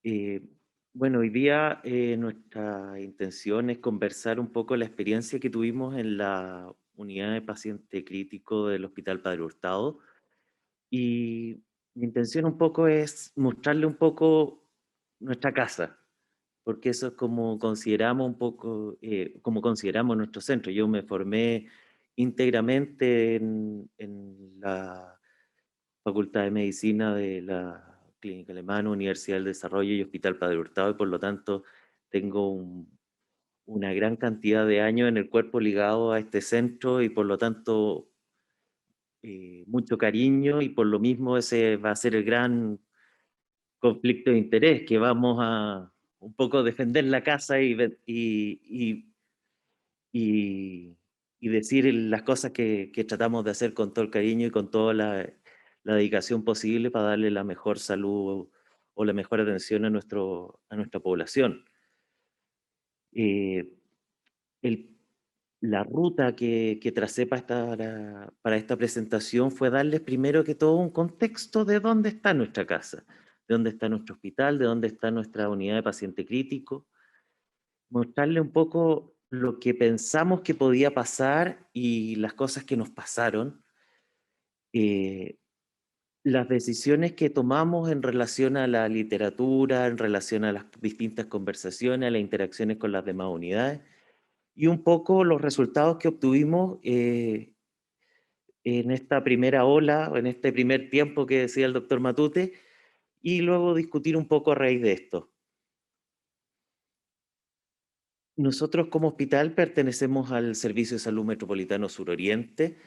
Eh, bueno, hoy día nuestra intención es conversar un poco la experiencia que tuvimos en la unidad de paciente crítico del Hospital Padre Hurtado. Y mi intención un poco es mostrarle un poco nuestra casa, porque eso es como consideramos un poco, como consideramos nuestro centro. Yo me formé íntegramente en la Facultad de Medicina de la Clínica Alemana, Universidad del Desarrollo y Hospital Padre Hurtado, y por lo tanto tengo una gran cantidad de años en el cuerpo ligado a este centro y por lo tanto mucho cariño, y por lo mismo ese va a ser el gran conflicto de interés, que vamos a un poco defender la casa y, y decir las cosas que tratamos de hacer con todo el cariño y con toda la dedicación posible para darle la mejor salud o la mejor atención a nuestra población. Eh, el- la ruta que tracé para esta presentación fue darles primero que todo un contexto de dónde está nuestra casa, de dónde está nuestro hospital, de dónde está nuestra unidad de paciente crítico, mostrarle un poco lo que pensamos que podía pasar y las cosas que nos pasaron, eh, las decisiones que tomamos en relación a la literatura, en relación a las distintas conversaciones, a las interacciones con las demás unidades, y un poco los resultados que obtuvimos en esta primera ola, en este primer tiempo que decía el doctor Matute, y luego discutir un poco a raíz de esto. Nosotros como hospital pertenecemos al Servicio de Salud Metropolitano Suroriente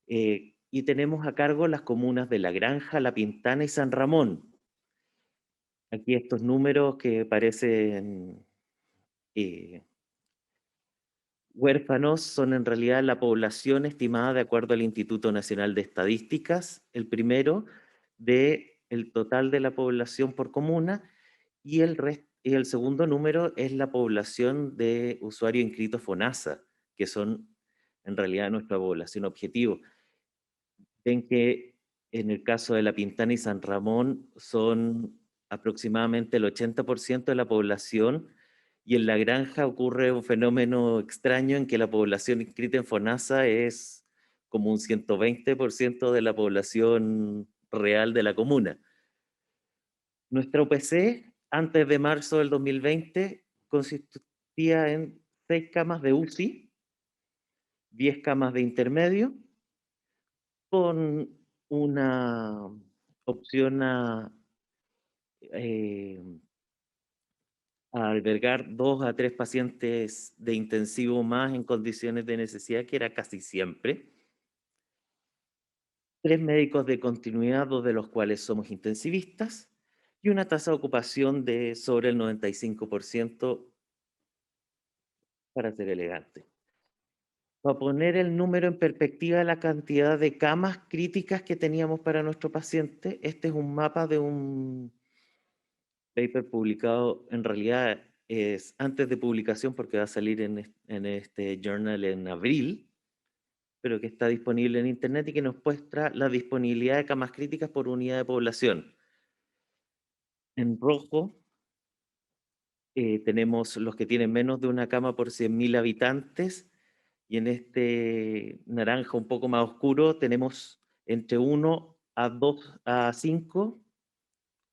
y tenemos a cargo las comunas de La Granja, La Pintana y San Ramón. Aquí estos números que parecen eh, huérfanos son en realidad la población estimada de acuerdo al Instituto Nacional de Estadísticas, el primero de el total de la población por comuna, y el segundo número es la población de usuarios inscritos FONASA, que son en realidad nuestra población objetivo. Ven que en el caso de La Pintana y San Ramón son aproximadamente el 80% de la población, y en La Granja ocurre un fenómeno extraño en que la población inscrita en FONASA es como un 120% de la población real de la comuna. Nuestra UPC, antes de marzo del 2020, consistía en 6 camas de UCI, 10 camas de intermedio, con una opción eh, a albergar 2 a 3 pacientes de intensivo más en condiciones de necesidad, que era casi siempre. 3 médicos de continuidad, 2 de los cuales somos intensivistas, y una tasa de ocupación de sobre el 95%, para ser elegante. Para poner el número en perspectiva de la cantidad de camas críticas que teníamos para nuestro paciente, este es un mapa de un paper publicado, en realidad es antes de publicación porque va a salir en este journal en abril, pero que está disponible en internet y que nos muestra la disponibilidad de camas críticas por unidad de población. En rojo tenemos los que tienen menos de una cama por 100.000 habitantes, y en este naranja un poco más oscuro tenemos entre 1 a 5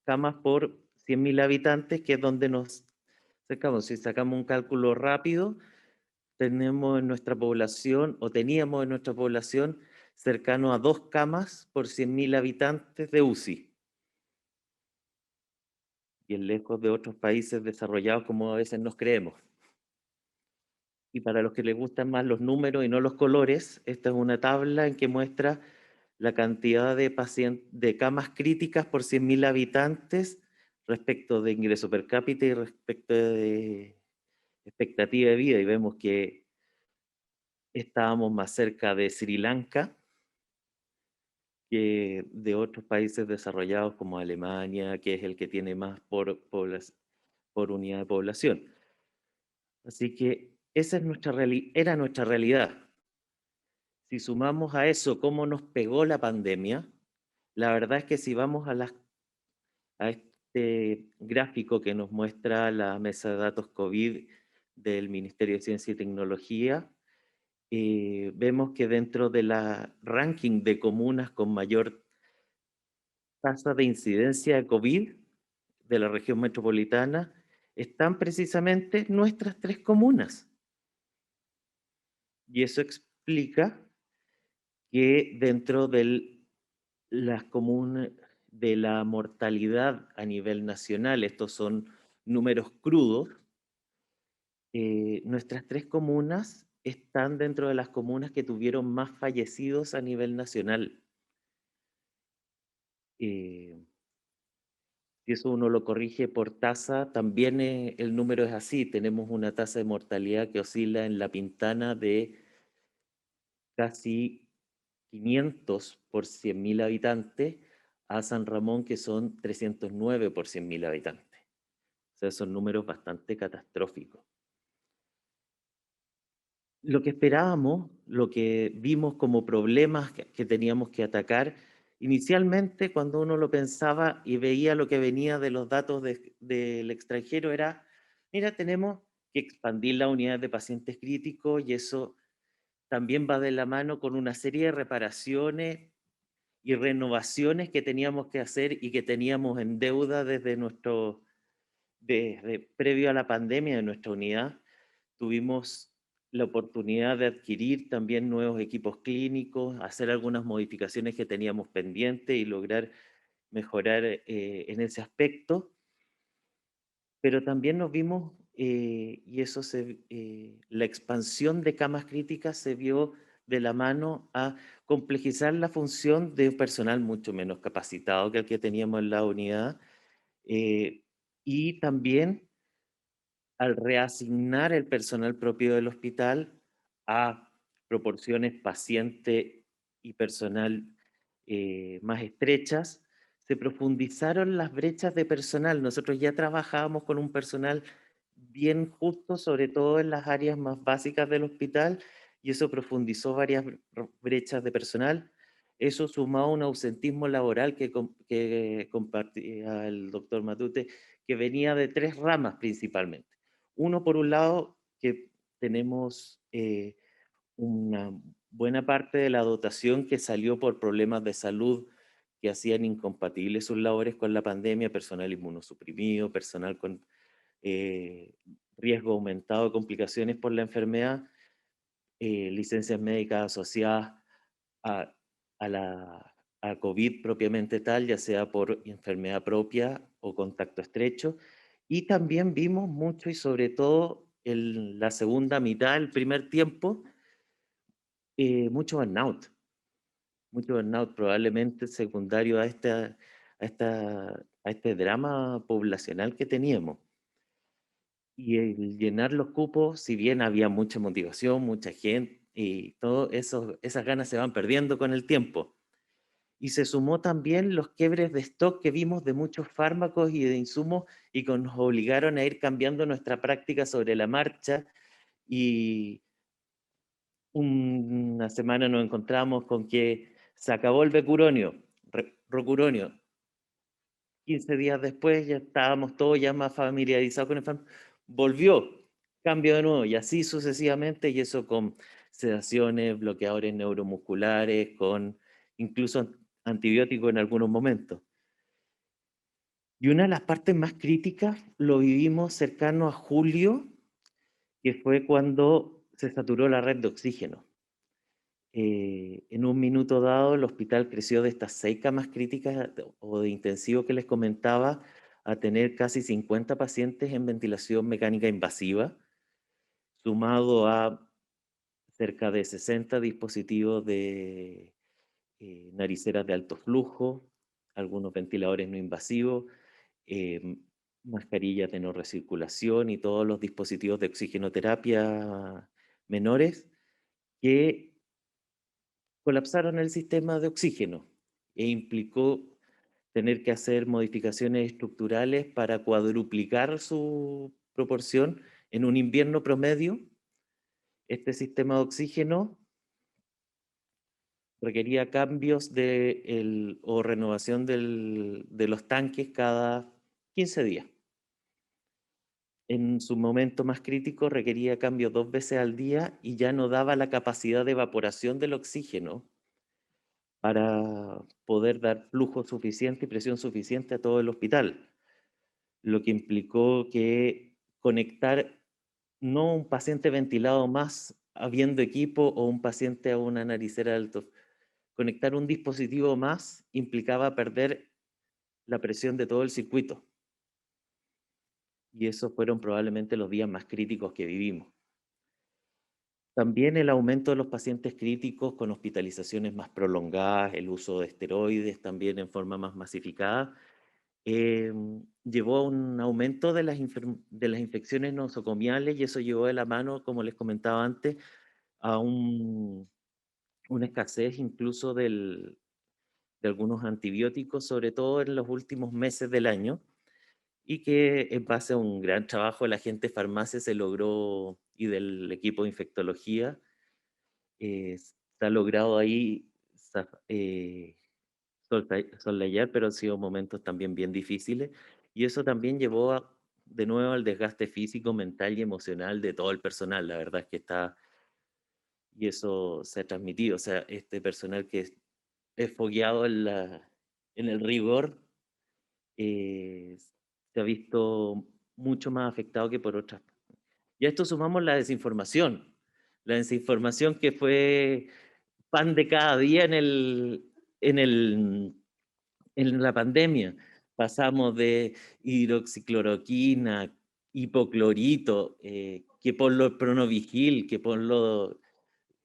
camas por 100.000 habitantes, que es donde nos acercamos. Si sacamos un cálculo rápido, tenemos en nuestra población, o teníamos en nuestra población, cercano a 2 camas por 100.000 habitantes de UCI, y es lejos de otros países desarrollados como a veces nos creemos. Y para los que les gustan más los números y no los colores, esta es una tabla en que muestra la cantidad de de camas críticas por 100.000 habitantes respecto de ingreso per cápita y respecto de expectativa de vida. Y vemos que estábamos más cerca de Sri Lanka que de otros países desarrollados como Alemania, que es el que tiene más por unidad de población. Así que esa es era nuestra realidad. Si sumamos a eso cómo nos pegó la pandemia, la verdad es que si vamos a este gráfico que nos muestra la mesa de datos COVID del Ministerio de Ciencia y Tecnología, vemos que dentro de la ranking de comunas con mayor tasa de incidencia de COVID de la región metropolitana, están precisamente nuestras tres comunas. Y eso explica que dentro de las comunas de la mortalidad a nivel nacional, estos son números crudos, nuestras tres comunas están dentro de las comunas que tuvieron más fallecidos a nivel nacional. Si eso uno lo corrige por tasa, también el número es así. Tenemos una tasa de mortalidad que oscila en La Pintana de casi 500 por 100.000 habitantes a San Ramón, que son 309 por 100.000 habitantes. O sea, son números bastante catastróficos. Lo que esperábamos, lo que vimos como problemas que teníamos que atacar, inicialmente cuando uno lo pensaba y veía lo que venía de los datos del extranjero era, mira, tenemos que expandir la unidad de pacientes críticos y eso también va de la mano con una serie de reparaciones y renovaciones que teníamos que hacer y que teníamos en deuda desde previo a la pandemia de nuestra unidad. Tuvimos la oportunidad de adquirir también nuevos equipos clínicos, hacer algunas modificaciones que teníamos pendientes y lograr mejorar en ese aspecto, pero también nos vimos, la expansión de camas críticas se vio de la mano a complejizar la función de un personal mucho menos capacitado que el que teníamos en la unidad, eh, y también al reasignar el personal propio del hospital a proporciones paciente y personal más estrechas, se profundizaron las brechas de personal. Nosotros ya trabajábamos con un personal bien justo, sobre todo en las áreas más básicas del hospital, y eso profundizó varias brechas de personal. Eso sumado a un ausentismo laboral que compartía el doctor Matute, que venía de tres ramas principalmente. Uno, por un lado, que tenemos una buena parte de la dotación que salió por problemas de salud que hacían incompatibles sus labores con la pandemia, personal inmunosuprimido, personal con eh, riesgo aumentado de complicaciones por la enfermedad, licencias médicas asociadas a, a COVID propiamente tal, ya sea por enfermedad propia o contacto estrecho. Y también vimos mucho y sobre todo en la segunda mitad, el primer tiempo, mucho burnout probablemente secundario a este drama poblacional que teníamos. Y el llenar los cupos, si bien había mucha motivación, mucha gente, y todo eso, esas ganas se van perdiendo con el tiempo. Y se sumó también los quiebres de stock que vimos de muchos fármacos y de insumos y que nos obligaron a ir cambiando nuestra práctica sobre la marcha. Y una semana nos encontramos con que se acabó el becuronio, rocuronio. 15 días después ya estábamos todos ya más familiarizados con el fármaco. Volvió, cambio de nuevo y así sucesivamente, y eso con sedaciones, bloqueadores neuromusculares, con incluso antibióticos en algunos momentos. Y una de las partes más críticas lo vivimos cercano a julio, que fue cuando se saturó la red de oxígeno. En un minuto dado, el hospital creció de estas 6 camas críticas o de intensivo que les comentaba a tener casi 50 pacientes en ventilación mecánica invasiva, sumado a cerca de 60 dispositivos de nariceras de alto flujo, algunos ventiladores no invasivos, eh, mascarillas de no recirculación y todos los dispositivos de oxigenoterapia menores que colapsaron el sistema de oxígeno e implicó tener que hacer modificaciones estructurales para cuadruplicar su proporción en un invierno promedio. Este sistema de oxígeno requería cambios o renovación de los tanques cada 15 días. En su momento más crítico requería cambio 2 veces al día y ya no daba la capacidad de evaporación del oxígeno para poder dar flujo suficiente y presión suficiente a todo el hospital, lo que implicó que conectar no un paciente ventilado más habiendo equipo o un paciente a una naricera alto, conectar un dispositivo más implicaba perder la presión de todo el circuito. Y esos fueron probablemente los días más críticos que vivimos. También el aumento de los pacientes críticos con hospitalizaciones más prolongadas, el uso de esteroides también en forma más masificada, llevó a un aumento de de las infecciones nosocomiales y eso llevó de la mano, como les comentaba antes, a una escasez incluso de algunos antibióticos, sobre todo en los últimos meses del año, y que en base a un gran trabajo de la gente de farmacia se logró, y del equipo de infectología, se ha logrado ahí soslayar, pero han sido momentos también bien difíciles, y eso también llevó de nuevo al desgaste físico, mental y emocional de todo el personal. La verdad es que está, y eso se ha transmitido, o sea, este personal que es fogueado en en el rigor, eh, se ha visto mucho más afectado que por otras. Y a esto sumamos la desinformación que fue pan de cada día en en la pandemia. Pasamos de hidroxicloroquina, hipoclorito, que por lo pronovigil, que por lo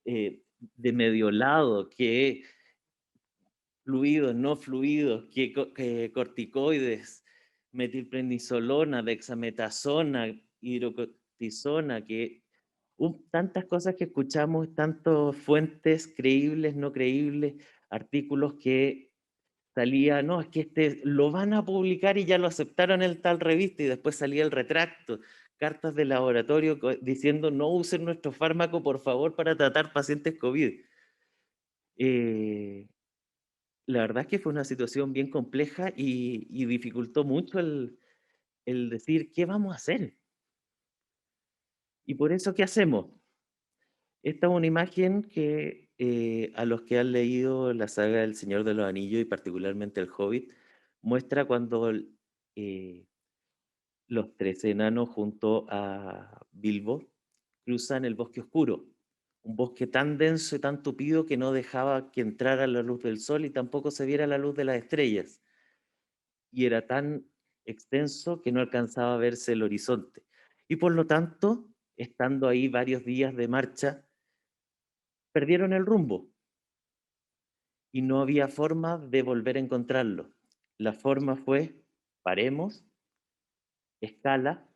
de mediolado, que fluidos, no fluidos, que corticoides, metilprednisolona, dexametasona, hidrocortisona, que tantas cosas que escuchamos, tantas fuentes creíbles, no creíbles, artículos que salía, no, es que este lo van a publicar y ya lo aceptaron en tal revista, y después salía el retracto, cartas de laboratorio diciendo no usen nuestro fármaco por favor para tratar pacientes COVID. Eh, la verdad es que fue una situación bien compleja y dificultó mucho el decir, ¿qué vamos a hacer? Y por eso, ¿qué hacemos? Esta es una imagen que a los que han leído la saga del Señor de los Anillos y particularmente el Hobbit, muestra cuando eh, los tres enanos junto a Bilbo cruzan el bosque oscuro, un bosque tan denso y tan tupido que no dejaba que entrara la luz del sol y tampoco se viera la luz de las estrellas. Y era tan extenso que no alcanzaba a verse el horizonte. Y por lo tanto, estando ahí varios días de marcha, perdieron el rumbo y no había forma de volver a encontrarlo. La forma fue, paremos, escala,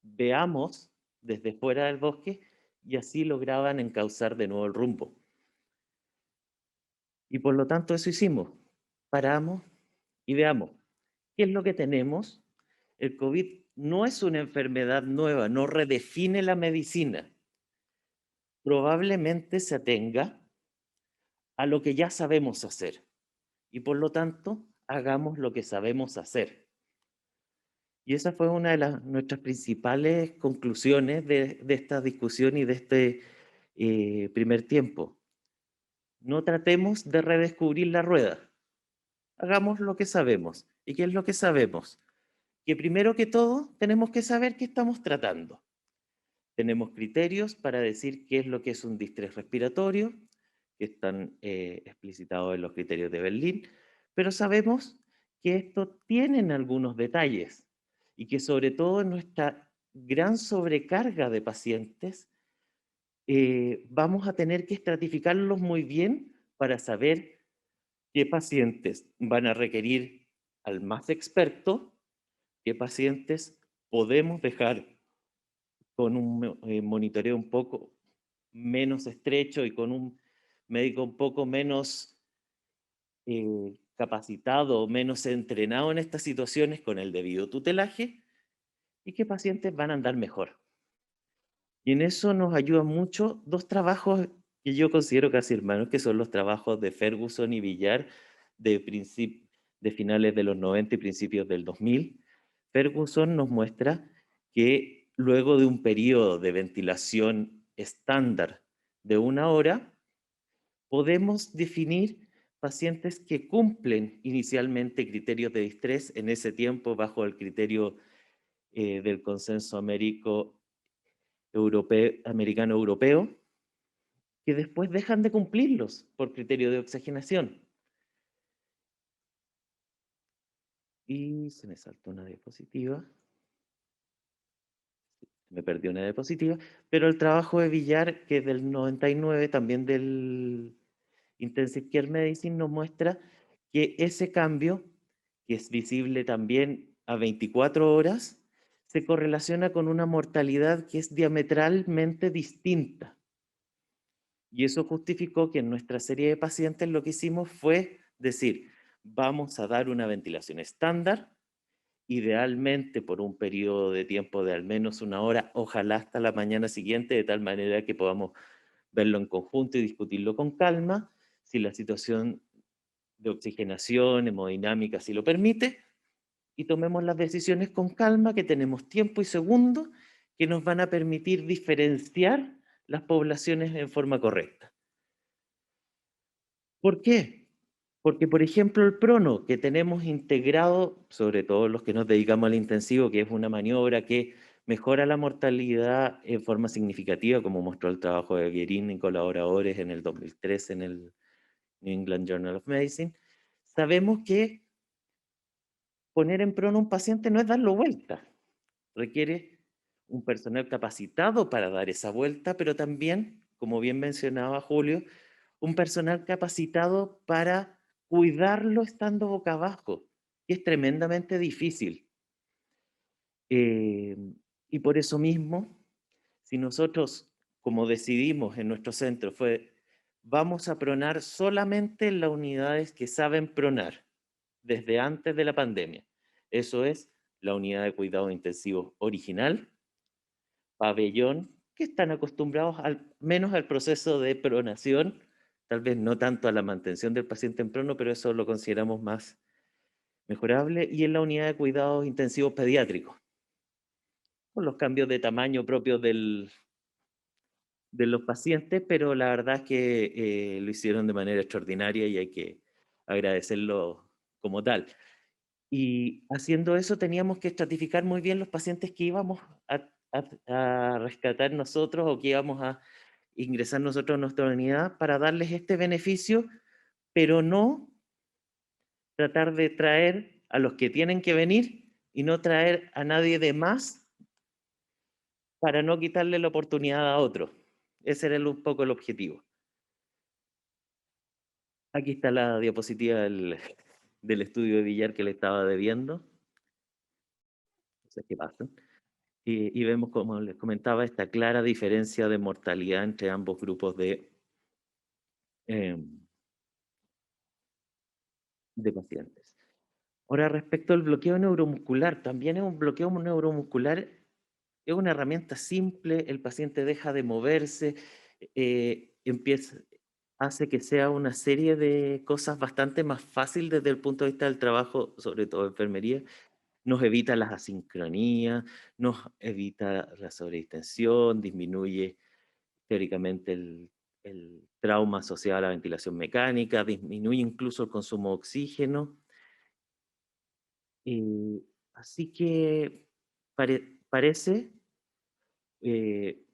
veamos desde fuera del bosque, y así lograban encauzar de nuevo el rumbo. Y por lo tanto eso hicimos, paramos y veamos qué es lo que tenemos. El COVID no es una enfermedad nueva, no redefine la medicina. Probablemente se atenga a lo que ya sabemos hacer y por lo tanto hagamos lo que sabemos hacer. Y esa fue una de nuestras principales conclusiones de esta discusión y de este primer tiempo. No tratemos de redescubrir la rueda, hagamos lo que sabemos. ¿Y qué es lo que sabemos? Que primero que todo tenemos que saber qué estamos tratando. Tenemos criterios para decir qué es lo que es un distrés respiratorio, que están explicitados en los criterios de Berlín, pero sabemos que esto tienen algunos detalles y que sobre todo en nuestra gran sobrecarga de pacientes vamos a tener que estratificarlos muy bien para saber qué pacientes van a requerir al más experto, qué pacientes podemos dejar con un monitoreo un poco menos estrecho y con un médico un poco menos capacitado, menos entrenado en estas situaciones con el debido tutelaje, y qué pacientes van a andar mejor. Y en eso nos ayudan mucho dos trabajos que yo considero casi hermanos, que son los trabajos de Ferguson y Villar de finales de los 90 y principios del 2000, Ferguson nos muestra que luego de un periodo de ventilación estándar de 1 hora, podemos definir pacientes que cumplen inicialmente criterios de distrés en ese tiempo bajo el criterio del consenso americano-europeo, que después dejan de cumplirlos por criterio de oxigenación. Y se me saltó una diapositiva, me perdí una diapositiva, pero el trabajo de Villar, que es del 99, también del Intensive Care Medicine, nos muestra que ese cambio, que es visible también a 24 horas, se correlaciona con una mortalidad que es diametralmente distinta. Y eso justificó que en nuestra serie de pacientes lo que hicimos fue decir, vamos a dar una ventilación estándar, idealmente por un periodo de tiempo de al menos 1 hora, ojalá hasta la mañana siguiente, de tal manera que podamos verlo en conjunto y discutirlo con calma, si la situación de oxigenación, hemodinámica así lo permite, y tomemos las decisiones con calma, que tenemos tiempo y segundos que nos van a permitir diferenciar las poblaciones en forma correcta. ¿Por qué? Porque, por ejemplo, el prono que tenemos integrado, sobre todo los que nos dedicamos al intensivo, que es una maniobra que mejora la mortalidad en forma significativa, como mostró el trabajo de Guerin y colaboradores en el 2013 en el New England Journal of Medicine, sabemos que poner en prono a un paciente no es darlo vuelta, requiere un personal capacitado para dar esa vuelta, pero también, como bien mencionaba Julio, un personal capacitado para cuidarlo estando boca abajo, que es tremendamente difícil. Eh, y por eso mismo, si nosotros, como decidimos en nuestro centro, fue, vamos a pronar solamente en las unidades que saben pronar desde antes de la pandemia. Eso es la unidad de cuidados intensivos original, pabellón, que están acostumbrados al menos al proceso de pronación, tal vez no tanto a la mantención del paciente en prono, pero eso lo consideramos más mejorable, y en la unidad de cuidados intensivos pediátricos, con los cambios de tamaño propios de los pacientes, pero la verdad es que lo hicieron de manera extraordinaria y hay que agradecerlo como tal. Y haciendo eso teníamos que estratificar muy bien los pacientes que íbamos a rescatar nosotros o que íbamos a ingresar nosotros a nuestra unidad para darles este beneficio, pero no tratar de traer a los que tienen que venir y no traer a nadie de más para no quitarle la oportunidad a otro. Ese era un poco el objetivo. Aquí está la diapositiva del estudio de Villar que le estaba debiendo. No sé qué pasa. Y vemos, como les comentaba, esta clara diferencia de mortalidad entre ambos grupos em, de pacientes. Ahora, respecto al bloqueo neuromuscular, también es un bloqueo neuromuscular, es una herramienta simple, el paciente deja de moverse, empieza, hace que sea una serie de cosas bastante más fácil desde el punto de vista del trabajo, sobre todo de enfermería, nos evita las asincronías, nos evita la sobredistensión, disminuye teóricamente el trauma asociado a la ventilación mecánica, disminuye incluso el consumo de oxígeno. Así que parece eh,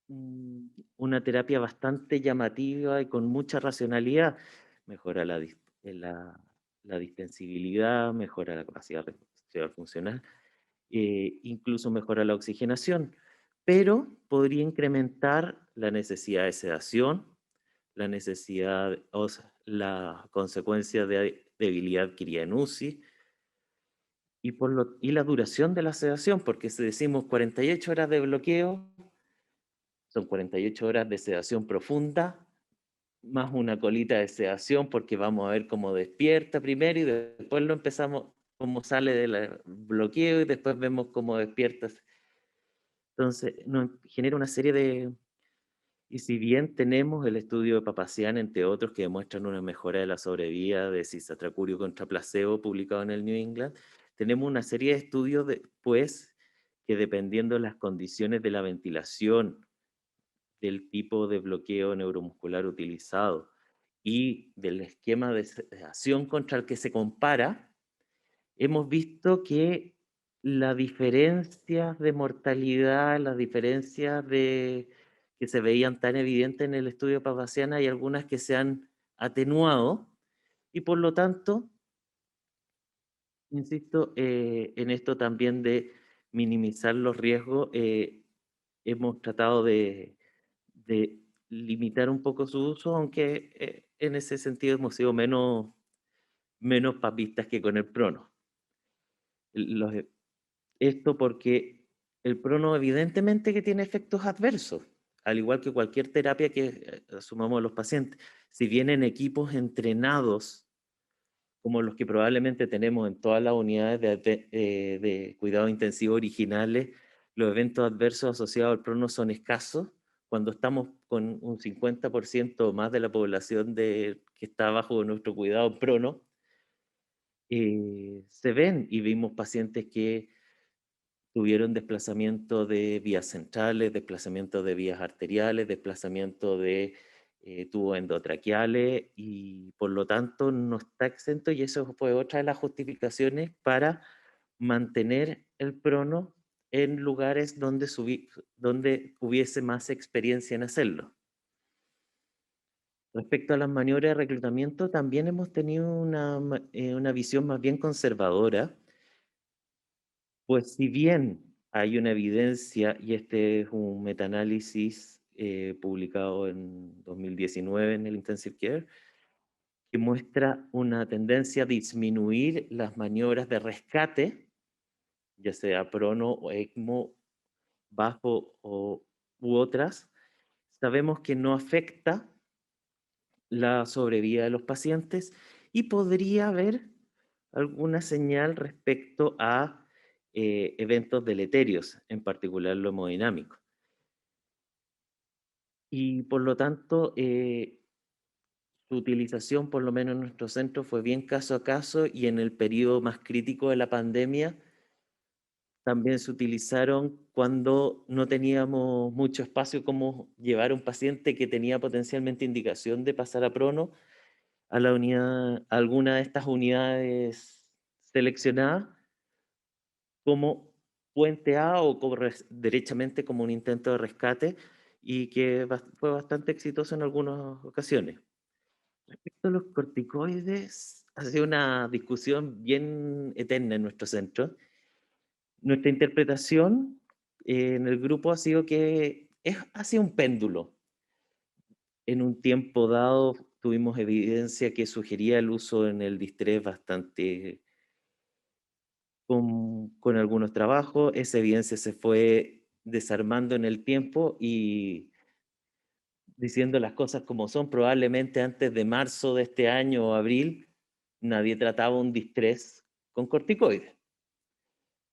una terapia bastante llamativa y con mucha racionalidad. Mejora la distensibilidad, mejora la capacidad respiratoria funcional, incluso mejora la oxigenación, pero podría incrementar la necesidad de sedación, la necesidad, o sea, la consecuencia de debilidad adquirida en UCI y la duración de la sedación, porque si decimos 48 horas de bloqueo, son 48 horas de sedación profunda, más una colita de sedación, porque vamos a ver cómo despierta primero y después lo empezamos, cómo sale del bloqueo y después vemos cómo despierta. Entonces, nos genera una serie de... Y si bien tenemos el estudio de Papazian, entre otros, que demuestran una mejora de la sobrevida de cisatracurio contra placebo publicado en el New England, Tenemos una serie de estudios después que dependiendo de las condiciones de la ventilación, del tipo de bloqueo neuromuscular utilizado y del esquema de sedación contra el que se compara, hemos visto que las diferencias de mortalidad, las diferencias que se veían tan evidentes en el estudio Papazian, hay algunas que se han atenuado y por lo tanto, insisto, en esto también de minimizar los riesgos, hemos tratado de limitar un poco su uso, aunque en ese sentido hemos sido menos papistas que con el prono. Los, Esto porque el prono evidentemente que tiene efectos adversos, al igual que cualquier terapia que asumamos a los pacientes. Si vienen equipos entrenados, como los que probablemente tenemos en todas las unidades de cuidado intensivo originales, los eventos adversos asociados al prono son escasos. Cuando estamos con un 50% o más de la población que está bajo nuestro cuidado prono, se ven y vimos pacientes que tuvieron desplazamiento de vías centrales, desplazamiento de vías arteriales, desplazamiento de tubos endotraqueales y por lo tanto no está exento y eso fue otra de las justificaciones para mantener el prono en lugares donde hubiese más experiencia en hacerlo. Respecto a las maniobras de reclutamiento, también hemos tenido una visión más bien conservadora. Pues si bien hay una evidencia, y este es un metaanálisis publicado en 2019 en el Intensive Care, que muestra una tendencia a disminuir las maniobras de rescate, ya sea prono o ECMO, bajo u otras, sabemos que no afecta la sobrevida de los pacientes y podría haber alguna señal respecto a eventos deleterios, en particular lo hemodinámico. Y por lo tanto, su utilización, por lo menos en nuestro centro, fue bien caso a caso y en el periodo más crítico de la pandemia también se utilizaron cuando no teníamos mucho espacio como llevar a un paciente que tenía potencialmente indicación de pasar a prono a la unidad, a alguna de estas unidades seleccionadas como puente A o como derechamente como un intento de rescate y que fue bastante exitoso en algunas ocasiones. Respecto a los corticoides, ha sido una discusión bien eterna en nuestro centro. Nuestra interpretación en el grupo ha sido que ha sido un péndulo. En un tiempo dado tuvimos evidencia que sugería el uso en el distrés bastante con algunos trabajos. Esa evidencia se fue desarmando en el tiempo y diciendo las cosas como son, probablemente antes de marzo de este año o abril, nadie trataba un distrés con corticoides.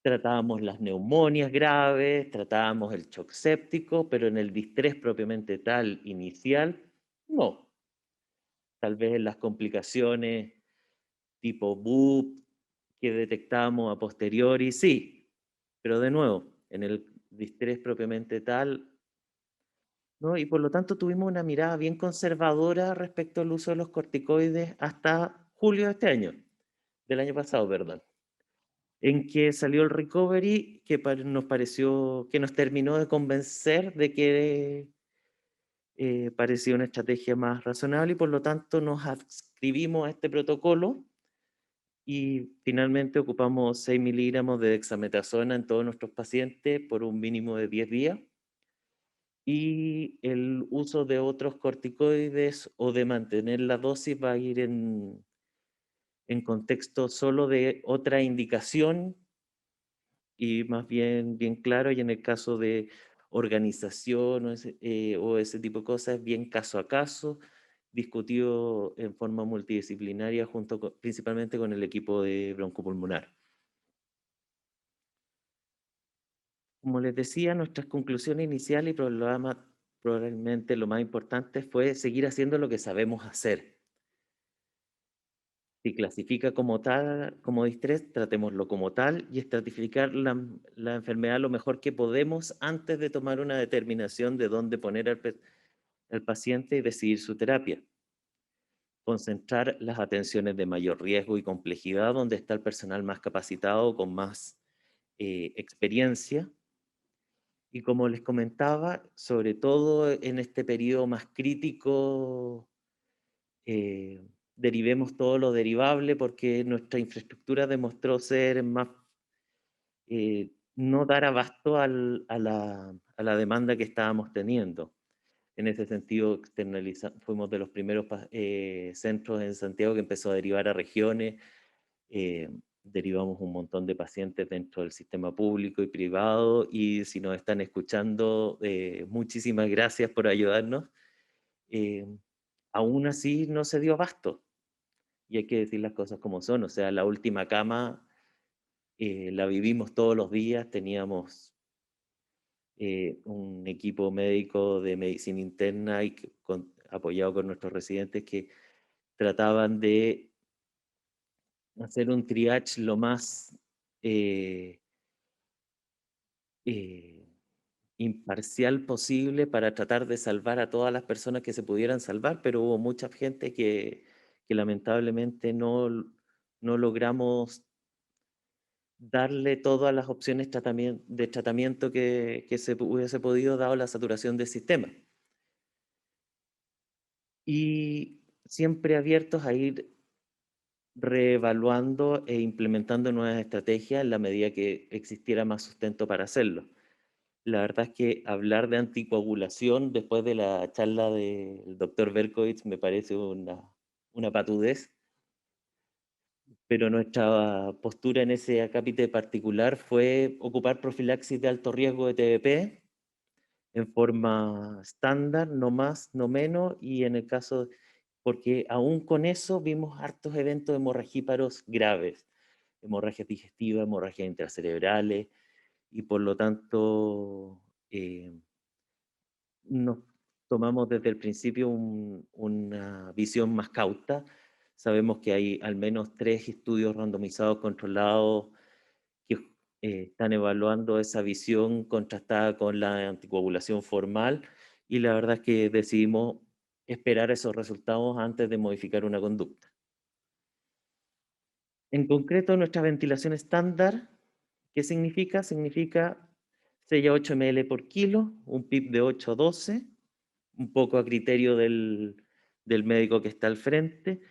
Tratábamos las neumonias graves, tratábamos el shock séptico, pero en el distrés propiamente tal, inicial, no. Tal vez en las complicaciones tipo BUP que detectábamos a posteriori, sí. Pero de nuevo, en el distrés propiamente tal, ¿no? Y por lo tanto tuvimos una mirada bien conservadora respecto al uso de los corticoides hasta julio de este año, del año pasado, perdón, en que salió el recovery que nos pareció, que nos terminó de convencer de que parecía una estrategia más razonable y por lo tanto nos adscribimos a este protocolo y finalmente ocupamos 6 miligramos de dexametasona en todos nuestros pacientes por un mínimo de 10 días y el uso de otros corticoides o de mantener la dosis va a ir en contexto solo de otra indicación y más bien claro, y en el caso de organización o ese tipo de cosas, bien caso a caso, discutido en forma multidisciplinaria principalmente con el equipo de broncopulmonar. Como les decía, nuestras conclusiones iniciales y probablemente lo más importante fue seguir haciendo lo que sabemos hacer. Si clasifica como tal, como distrés, tratémoslo como tal y estratificar la enfermedad lo mejor que podemos antes de tomar una determinación de dónde poner al paciente y decidir su terapia. Concentrar las atenciones de mayor riesgo y complejidad donde está el personal más capacitado, con más experiencia. Y como les comentaba, sobre todo en este periodo más crítico, eh, derivemos todo lo derivable porque nuestra infraestructura demostró ser más, no dar abasto a la demanda que estábamos teniendo. En ese sentido, fuimos de los primeros centros en Santiago que empezó a derivar a regiones. eh, Derivamos un montón de pacientes dentro del sistema público y privado. Y si nos están escuchando, muchísimas gracias por ayudarnos. Eh, Aún así no se dio abasto. Y hay que decir las cosas como son. O sea, la última cama la vivimos todos los días. Teníamos un equipo médico de medicina interna y apoyado con nuestros residentes que trataban de hacer un triage lo más eh, eh, imparcial posible para tratar de salvar a todas las personas que se pudieran salvar, pero hubo mucha gente que lamentablemente no logramos darle todas las opciones de tratamiento que se hubiese podido dado la saturación del sistema. Y siempre abiertos a ir reevaluando e implementando nuevas estrategias en la medida que existiera más sustento para hacerlo. La verdad es que hablar de anticoagulación después de la charla del doctor Berkowitz me parece una patudez, pero nuestra postura en ese acápite particular fue ocupar profilaxis de alto riesgo de TBP en forma estándar, no más, no menos, y en el caso, porque aún con eso vimos hartos eventos hemorragíparos graves, hemorragias digestivas, hemorragias intracerebrales, y por lo tanto nos tomamos desde el principio una visión más cauta. Sabemos que hay al menos 3 estudios randomizados controlados que están evaluando esa visión contrastada con la anticoagulación formal y la verdad es que decidimos esperar esos resultados antes de modificar una conducta. En concreto, nuestra ventilación estándar, ¿qué significa? Significa 6 a 8 ml por kilo, un PIB de 8 a 12, un poco a criterio del médico que está al frente,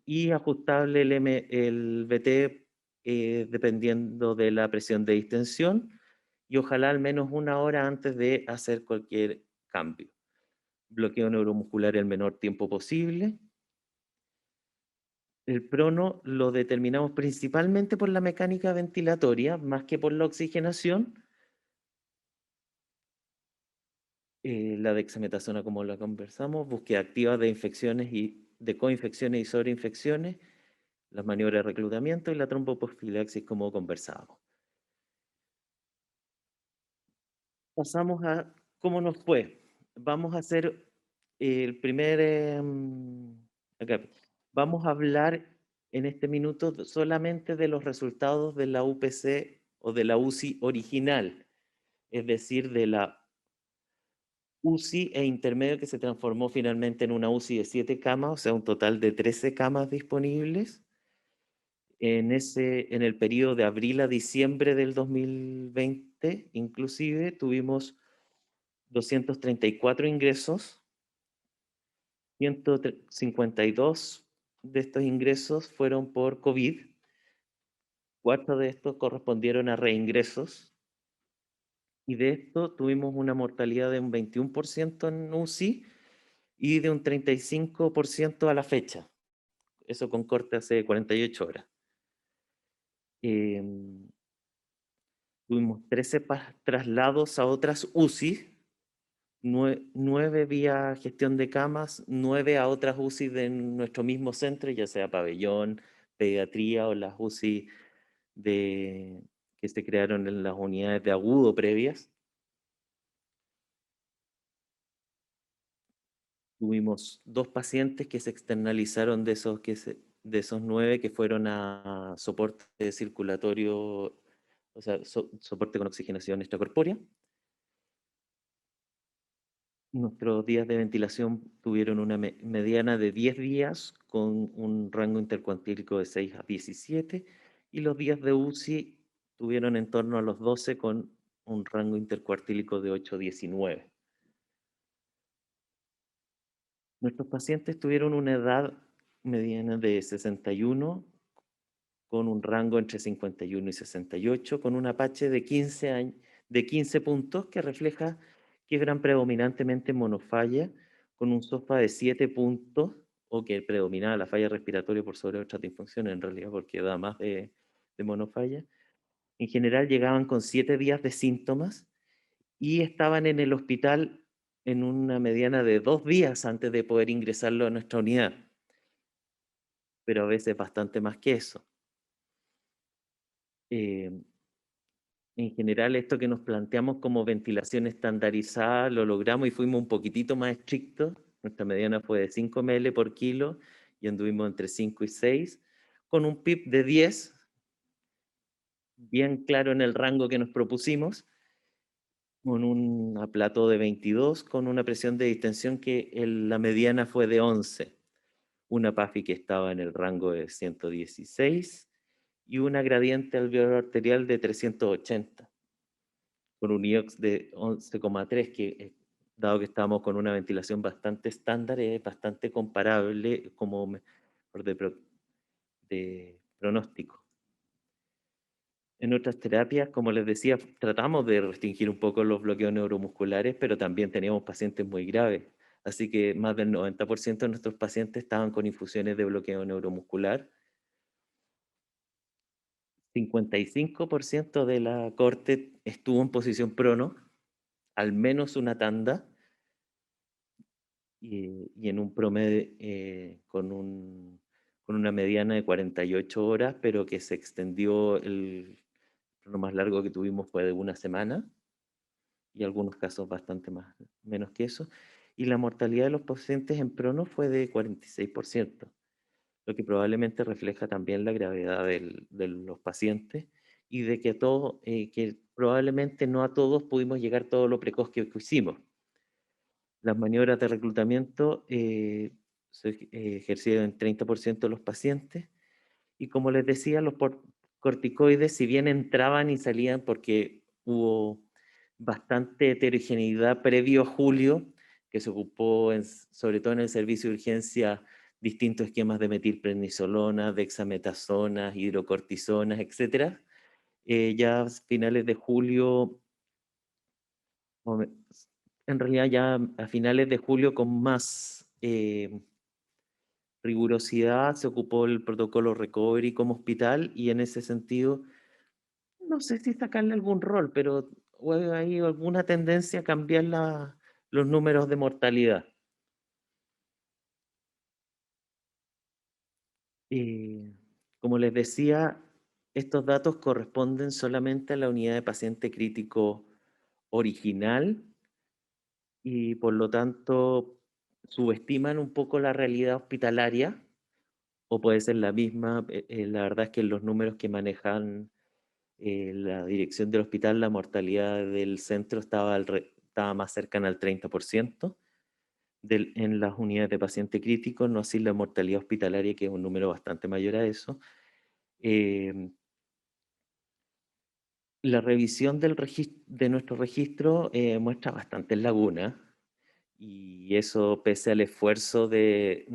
y ajustable el VT dependiendo de la presión de distensión y ojalá al menos una hora antes de hacer cualquier cambio. Bloqueo neuromuscular el menor tiempo posible. El prono lo determinamos principalmente por la mecánica ventilatoria, más que por la oxigenación. La dexametasona, como la conversamos, búsqueda activa de infecciones y de coinfecciones y sobreinfecciones, las maniobras de reclutamiento y la tromboprofilaxis, como conversábamos. Pasamos a cómo nos fue. Vamos a hacer el primer... acá. Vamos a hablar en este minuto solamente de los resultados de la UPC o de la UCI original, es decir, de la UCI e intermedio que se transformó finalmente en una UCI de 7 camas, o sea, un total de 13 camas disponibles. En el periodo de abril a diciembre del 2020, inclusive, tuvimos 234 ingresos, 152 de estos ingresos fueron por COVID, 4 de estos correspondieron a reingresos, y de esto tuvimos una mortalidad de un 21% en UCI y de un 35% a la fecha. Eso con corte hace 48 horas. Tuvimos 13 traslados a otras UCI, 9 vía gestión de camas, 9 a otras UCI de nuestro mismo centro, ya sea pabellón, pediatría o las UCI que se crearon en las unidades de agudo previas. Tuvimos 2 pacientes que se externalizaron de esos de esos 9 que fueron a soporte circulatorio, o sea, soporte con oxigenación extracorpórea. Nuestros días de ventilación tuvieron una mediana de 10 días con un rango intercuartílico de 6 a 17 y los días de UCI tuvieron en torno a los 12 con un rango intercuartílico de 8 a 19. Nuestros pacientes tuvieron una edad mediana de 61 con un rango entre 51 y 68 con un Apache de 15 puntos que refleja que eran predominantemente monofalla, con un SOFA de 7 puntos, o que predominaba la falla respiratoria por sobre otras disfunciones, en realidad, porque da más de monofalla. En general llegaban con 7 días de síntomas y estaban en el hospital en una mediana de 2 días antes de poder ingresarlo a nuestra unidad, pero a veces bastante más que eso. Eh, En general, esto que nos planteamos como ventilación estandarizada lo logramos y fuimos un poquitito más estrictos. Nuestra mediana fue de 5 ml por kilo y anduvimos entre 5 y 6, con un PIB de 10, bien claro en el rango que nos propusimos, con un aplato de 22, con una presión de distensión que la mediana fue de 11, una PAFI que estaba en el rango de 116 y una gradiente alveolar arterial de 380. Con un IOX de 11,3, que dado que estamos con una ventilación bastante estándar, es bastante comparable como de pronóstico. En otras terapias, como les decía, tratamos de restringir un poco los bloqueos neuromusculares, pero también teníamos pacientes muy graves. Así que más del 90% de nuestros pacientes estaban con infusiones de bloqueo neuromuscular. 55% de la corte estuvo en posición prono, al menos una tanda, y en un promedio con una mediana de 48 horas, pero que se extendió, lo más largo que tuvimos fue de una semana, y algunos casos bastante más, menos que eso. Y la mortalidad de los pacientes en prono fue de 46%, lo que probablemente refleja también la gravedad de los pacientes y de que, que probablemente no a todos pudimos llegar todo lo precoz que quisimos. Las maniobras de reclutamiento se ejercieron en 30% de los pacientes y, como les decía, los corticoides, si bien entraban y salían porque hubo bastante heterogeneidad previo a julio, que se ocupó sobre todo en el servicio de urgencia, distintos esquemas de metilprednisolona, dexametasona, hidrocortisonas, etc. Ya a finales de julio, en realidad ya a finales de julio, con más rigurosidad, se ocupó el protocolo recovery como hospital, y en ese sentido no sé si sacarle algún rol, pero hay alguna tendencia a cambiar los números de mortalidad. Eh, Como les decía, estos datos corresponden solamente a la unidad de paciente crítico original, y por lo tanto subestiman un poco la realidad hospitalaria, o puede ser la misma. La verdad es que en los números que manejan la dirección del hospital, la mortalidad del centro estaba más cercana al 30% en las unidades de paciente crítico, no así la mortalidad hospitalaria, que es un número bastante mayor a eso. Eh, la revisión de nuestro registro muestra bastantes lagunas, y eso pese al esfuerzo de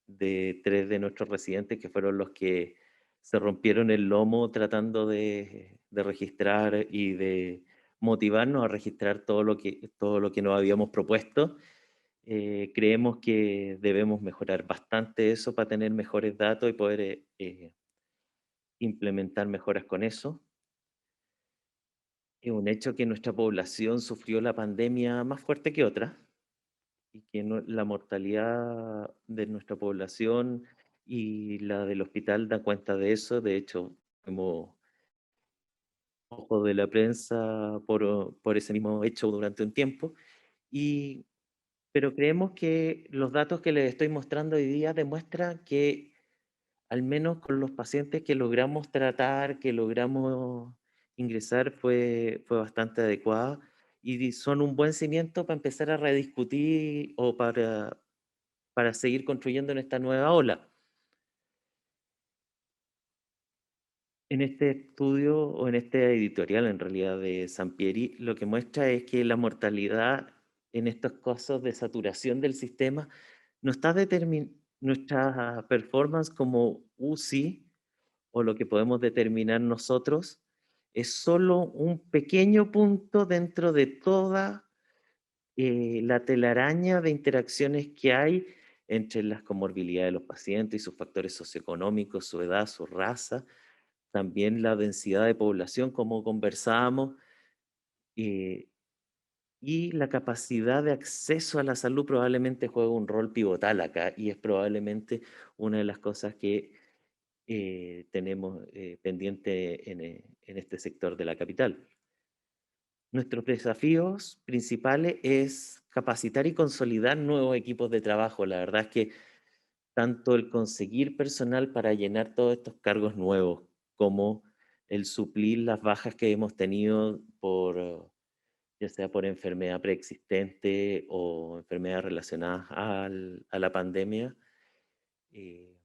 3 de nuestros residentes, que fueron los que se rompieron el lomo tratando de registrar y de motivarnos a registrar todo lo que nos habíamos propuesto. Creemos que debemos mejorar bastante eso para tener mejores datos y poder implementar mejoras con eso. Es un hecho que nuestra población sufrió la pandemia más fuerte que otras, y que la mortalidad de nuestra población y la del hospital da cuenta de eso. De hecho, hemos ojo de la prensa por ese mismo hecho durante un tiempo, pero creemos que los datos que les estoy mostrando hoy día demuestran que al menos con los pacientes que logramos tratar, que logramos ingresar, fue bastante adecuada y son un buen cimiento para empezar a rediscutir o para seguir construyendo en esta nueva ola. En este estudio o en este editorial en realidad de Sampieri, lo que muestra es que la mortalidad en estos casos de saturación del sistema no está determinada, nuestra performance como UCI o lo que podemos determinar nosotros es solo un pequeño punto dentro de toda la telaraña de interacciones que hay entre las comorbilidades de los pacientes y sus factores socioeconómicos, su edad, su raza, también la densidad de población, como conversábamos, eh, y la capacidad de acceso a la salud probablemente juega un rol pivotal acá y es probablemente una de las cosas que tenemos pendiente en este sector de la capital. Nuestros desafíos principales es capacitar y consolidar nuevos equipos de trabajo. La verdad es que tanto el conseguir personal para llenar todos estos cargos nuevos, como el suplir las bajas que hemos tenido ya sea por enfermedad preexistente o enfermedades relacionadas a la pandemia, eh,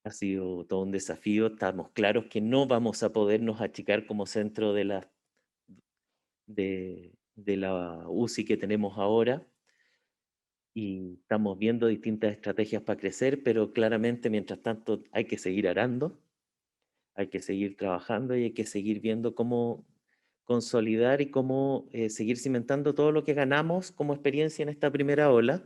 ha sido todo un desafío. Estamos claros que no vamos a podernos achicar como centro de la UCI que tenemos ahora y estamos viendo distintas estrategias para crecer, pero claramente mientras tanto hay que seguir arando, hay que seguir trabajando y hay que seguir viendo cómo consolidar y cómo seguir cimentando todo lo que ganamos como experiencia en esta primera ola.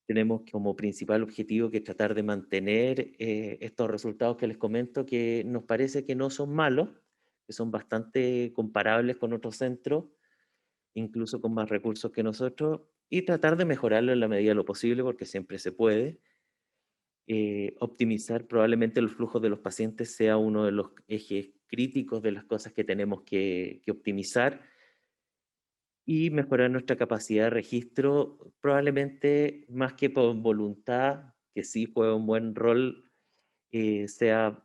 Tenemos como principal objetivo que tratar de mantener estos resultados que les comento, que nos parece que no son malos, que son bastante comparables con otros centros, incluso con más recursos que nosotros, y tratar de mejorarlo en la medida de lo posible, porque siempre se puede. Optimizar probablemente los flujos de los pacientes sea uno de los ejes críticos de las cosas que tenemos que optimizar y mejorar nuestra capacidad de registro, probablemente más que por voluntad, que sí juega un buen rol, sea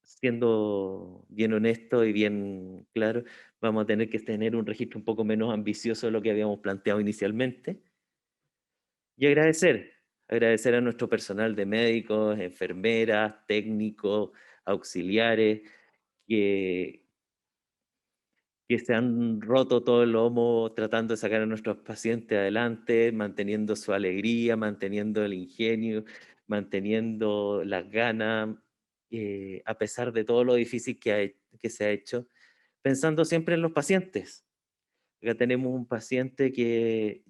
siendo bien honesto y bien claro, vamos a tener que tener un registro un poco menos ambicioso de lo que habíamos planteado inicialmente. Y agradecer a nuestro personal de médicos, enfermeras, técnicos, auxiliares, que, que se han roto todo el lomo tratando de sacar a nuestros pacientes adelante, manteniendo su alegría, manteniendo el ingenio, manteniendo las ganas, a pesar de todo lo difícil que se ha hecho, pensando siempre en los pacientes. Acá tenemos un paciente que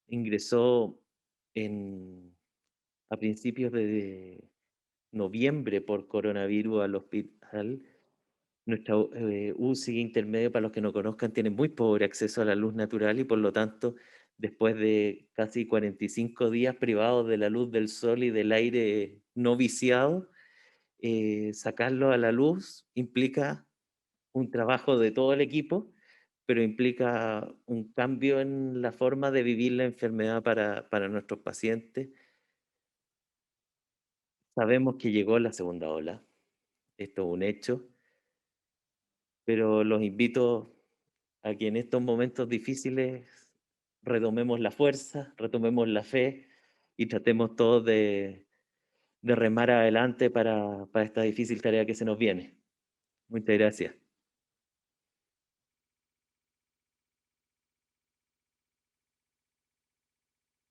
ingresó a principios de noviembre por coronavirus al hospital. Nuestra UCI intermedio, para los que no conozcan, tiene muy pobre acceso a la luz natural y por lo tanto, después de casi 45 días privados de la luz del sol y del aire no viciado, sacarlo a la luz implica un trabajo de todo el equipo, pero implica un cambio en la forma de vivir la enfermedad para nuestros pacientes. Sabemos que llegó la segunda ola, esto es un hecho, pero los invito a que en estos momentos difíciles retomemos la fuerza, retomemos la fe y tratemos todos de remar adelante para esta difícil tarea que se nos viene. Muchas gracias.